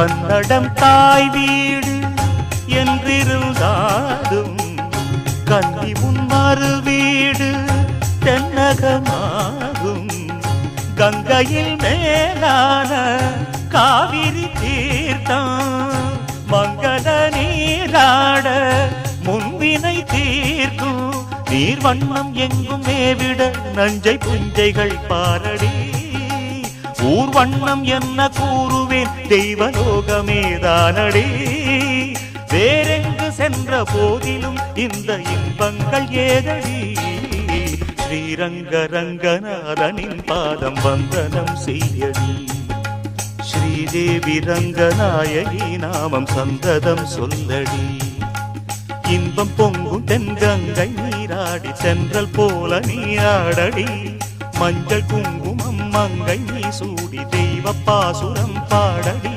கன்னடம் தாய் வீடு என்றிருந்தாலும் கன்னி உன் மறு வீடு தென்னகமாகும். கங்கையில் மேலான காவிரி தீர்த்தம் மங்கள நீராட முன்வினை தீர்க்கும். நீர் வண்ணம் எங்கும் மேவிட நஞ்சை புஞ்சைகள் பாரடி. ஊர் வண்ணம் என்ன கூறுவேன் தெய்வலோகமேதானடி. வேறெங்கு சென்ற போதிலும் இந்த இன்பங்கள் ஏதடி. ஸ்ரீரங்க ரங்கநாதனின் பாதம் வந்தனம் செய்யடி. ஸ்ரீதேவி ரங்கநாயகி நாமம் சந்ததம் சொல்லடி. இன்பம் பொங்கும் தென்கங்கை நீராடி சென்றல் போல நீராடடி. மஞ்சள் குங்குமம் மங்கை நீ சூடி தெய்வ பாசுரம் பாடடி.